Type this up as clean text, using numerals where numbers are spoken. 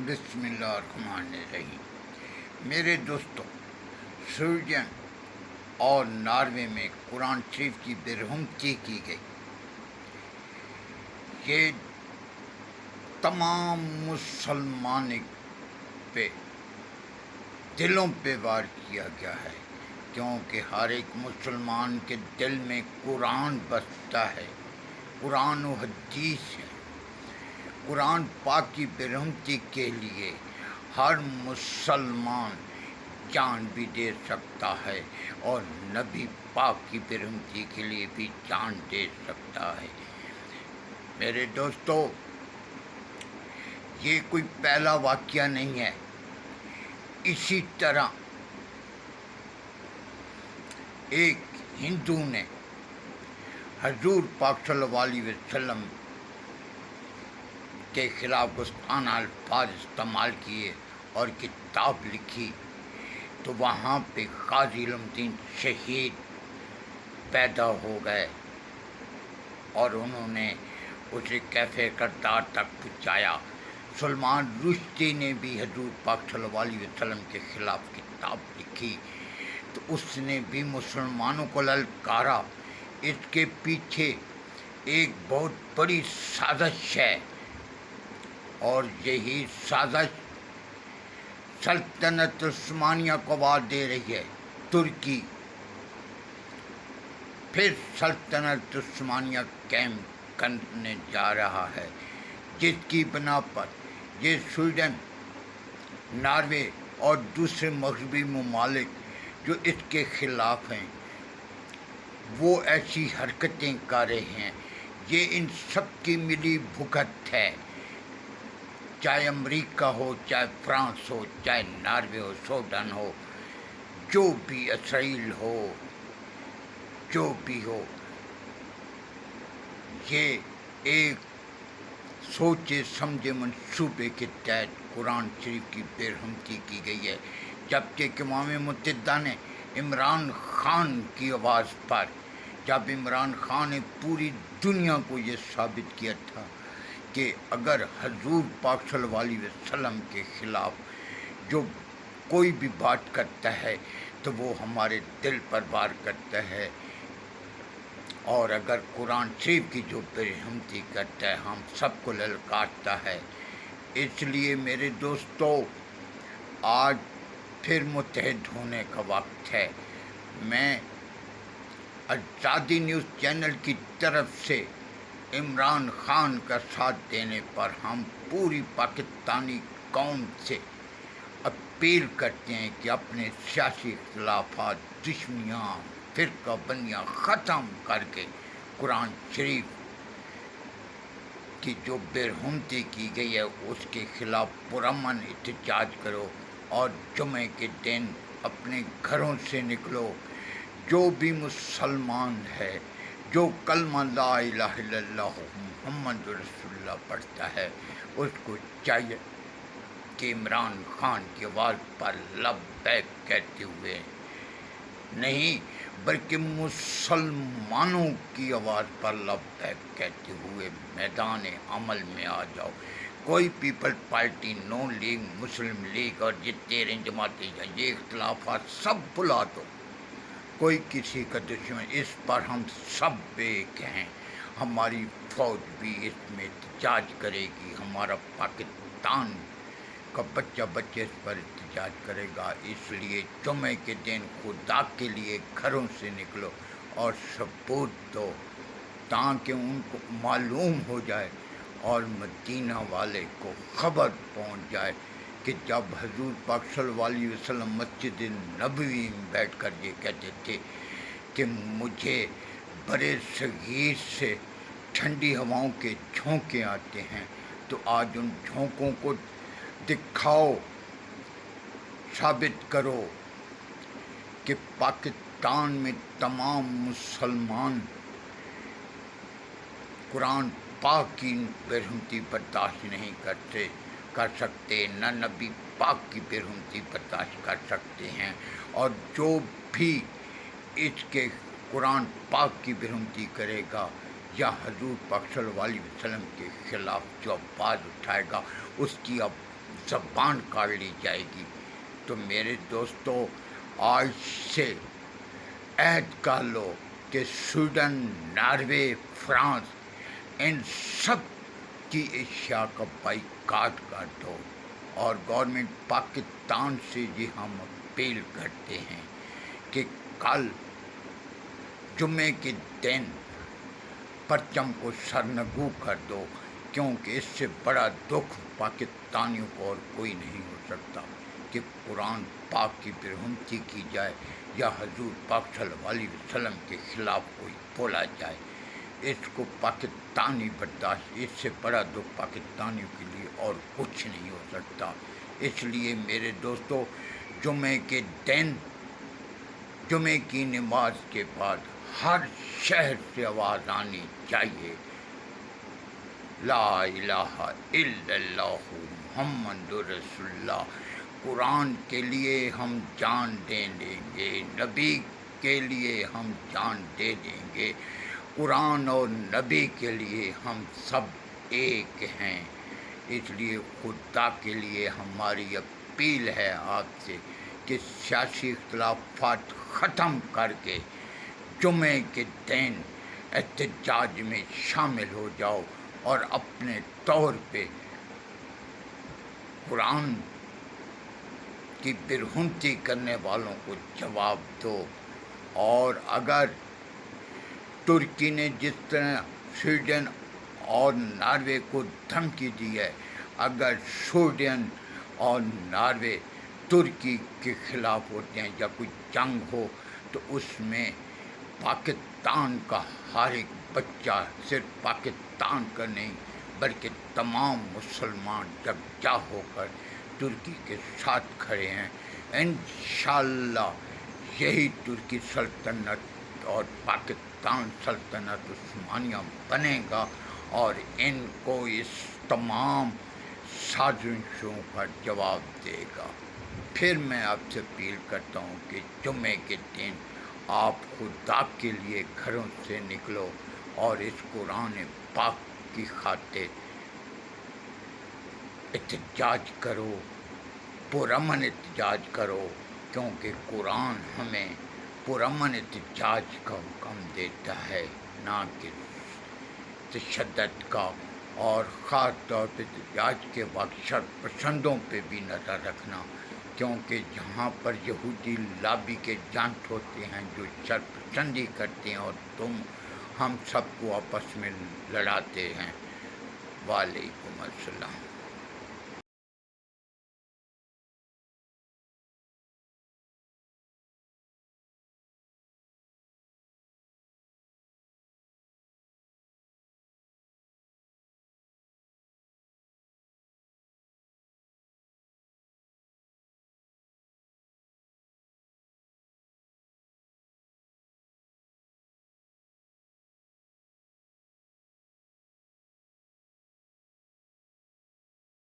بسم اللہ الرحمن الرحیم۔ میرے دوستوں، سویڈن اور ناروے میں قرآن شریف کی برہمتی کی گئی۔ یہ تمام مسلمان پہ دلوں پہ وار کیا گیا ہے، کیونکہ ہر ایک مسلمان کے دل میں قرآن بستا ہے، قرآن و حدیث ہے۔ قرآن پاک کی برہمتی کے لیے ہر مسلمان جان بھی دے سکتا ہے اور نبی پاک کی برہمتی کے لیے بھی جان دے سکتا ہے۔ میرے دوستو، یہ کوئی پہلا واقعہ نہیں ہے۔ اسی طرح ایک ہندو نے حضور پاک صلی اللہ علیہ وسلم کے خلاف گستاخانہ الفاظ استعمال کیے اور کتاب لکھی، تو وہاں پہ غازی علم الدین شہید پیدا ہو گئے اور انہوں نے اسے کیفے کردار تک پہنچایا۔ سلمان رشدی نے بھی حضور پاک صلی اللہ علیہ وسلم کے خلاف کتاب لکھی، تو اس نے بھی مسلمانوں کو للکارا۔ اس کے پیچھے ایک بہت بڑی سازش ہے، اور یہی سازش سلطنت عثمانیہ کو آواز دے رہی ہے۔ ترکی پھر سلطنت عثمانیہ قائم کرنے جا رہا ہے، جس کی بنا پر یہ سویڈن، ناروے اور دوسرے مغربی ممالک جو اس کے خلاف ہیں، وہ ایسی حرکتیں کر رہے ہیں۔ یہ ان سب کی ملی بھگت ہے، چاہے امریکہ ہو، چاہے فرانس ہو، چاہے ناروے ہو، سوڈن ہو، جو بھی، اسرائیل ہو، جو بھی ہو۔ یہ ایک سوچے سمجھے منصوبے کے تحت قرآن شریف کی برہمتی کی گئی ہے، جبکہ اقوام متحدہ نے عمران خان کی آواز پر، جب عمران خان نے پوری دنیا کو یہ ثابت کیا تھا کہ اگر حضور پاک صلی اللہ علیہ وسلم کے خلاف جو کوئی بھی بات کرتا ہے تو وہ ہمارے دل پر وار کرتا ہے، اور اگر قرآن شریف کی جو برہمتی کرتا ہے ہم سب کو للکارتا ہے۔ اس لیے میرے دوستو، آج پھر متحد ہونے کا وقت ہے۔ میں آزادی نیوز چینل کی طرف سے عمران خان کا ساتھ دینے پر ہم پوری پاکستانی قوم سے اپیل کرتے ہیں کہ اپنے سیاسی اختلافات، دشمنیاں، فرقہ بندیاں ختم کر کے قرآن شریف کی جو برہمتی کی گئی ہے اس کے خلاف پرامن احتجاج کرو، اور جمعے کے دن اپنے گھروں سے نکلو۔ جو بھی مسلمان ہے، جو کلمہ لا الہ الا اللہ محمد رسول اللہ پڑھتا ہے، اس کو چاہیے کہ عمران خان کی آواز پر لبیک کہتے ہوئے نہیں، بلکہ مسلمانوں کی آواز پر لبیک کہتے ہوئے میدان عمل میں آ جاؤ۔ کوئی پیپل پارٹی، نون لیگ، مسلم لیگ اور یہ 13 جماعتیں ہیں، یہ اختلافات سب بلا دو، کوئی کسی کا دشمن، اس پر ہم سب ایک ہیں۔ ہماری فوج بھی اس میں احتجاج کرے گی، ہمارا پاکستان کا بچہ اس پر احتجاج کرے گا۔ اس لیے جمعے کے دن خدا کے لیے گھروں سے نکلو اور ثبوت دو، تاکہ ان کو معلوم ہو جائے اور مدینہ والے کو خبر پہنچ جائے کہ جب حضور پاک صلی اللہ علیہ وسلم مسجد نبوی میں بیٹھ کر یہ کہتے تھے کہ مجھے برے صغیر سے ٹھنڈی ہواؤں کے جھونکے آتے ہیں، تو آج ان جھونکوں کو دکھاؤ، ثابت کرو کہ پاکستان میں تمام مسلمان قرآن پاک کی برہمتی برداشت نہیں کر سکتے، نہ نبی پاک کی برہمتی برداشت کر سکتے ہیں، اور جو بھی اس کے قرآن پاک کی برہمتی کرے گا یا حضور پاک صلی اللہ علیہ وسلم کے خلاف جو آواز اٹھائے گا، اس کی زبان کاٹ لی جائے گی۔ تو میرے دوستو، آج سے عہد کر لو کہ سویڈن، ناروے، فرانس، ان سب کی اشیاء کا بائیکاٹ کر دو۔ اور گورنمنٹ پاکستان سے یہ ہم اپیل کرتے ہیں کہ کل جمعے کے دن پرچم کو سرنگو کر دو، کیونکہ اس سے بڑا دکھ پاکستانیوں کو اور کوئی نہیں ہو سکتا کہ قرآن پاک کی برہمتی کی جائے یا حضور پاک صلی اللہ علیہ وسلم کے خلاف کوئی بولا جائے۔ اس کو پاکستانی برداشت، اس سے بڑا دکھ پاکستانیوں کے لیے اور کچھ نہیں ہو سکتا۔ اس لیے میرے دوستو، جمعے کے دن، جمعے کی نماز کے بعد ہر شہر سے آواز آنی چاہیے، لا الہ الا اللہ محمد رسول اللہ۔ قرآن کے لیے ہم جان دے دیں گے، نبی کے لیے ہم جان دے دیں گے، قرآن اور نبی کے لیے ہم سب ایک ہیں۔ اس لیے خدا کے لیے ہماری اپیل ہے آپ سے کہ سیاسی اختلافات ختم کر کے جمعے کے دن احتجاج میں شامل ہو جاؤ اور اپنے طور پہ قرآن کی برہمتی کرنے والوں کو جواب دو۔ اور اگر ترکی نے جس طرح سویڈن اور ناروے کو دھمکی دی ہے، اگر سویڈن اور ناروے ترکی کے خلاف ہوتے ہیں یا کوئی جنگ ہو، تو اس میں پاکستان کا ہر ایک بچہ، صرف پاکستان کا نہیں بلکہ تمام مسلمان یکجا ہو کر ترکی کے ساتھ کھڑے ہیں۔ انشاءاللہ یہی ترکی سلطنت اور پاکستان سلطنت عثمانیہ بنے گا اور ان کو اس تمام سازشوں کا جواب دے گا۔ پھر میں آپ سے اپیل کرتا ہوں کہ جمعے کے دن آپ خدا کے لیے گھروں سے نکلو اور اس قرآن پاک کی خاطر احتجاج کرو، پرامن احتجاج کرو، کیونکہ قرآن ہمیں پرامن احتجاج کا حکم دیتا ہے، نہ کہ تشدد کا۔ اور خاص طور پہ احتجاج کے وقت شرط پسندوں پہ بھی نظر رکھنا، کیونکہ جہاں پر یہودی لابی کے جانٹ ہوتے ہیں جو شرط پسندی کرتے ہیں اور ہم سب کو آپس میں لڑاتے ہیں۔ وعلیکم السلام۔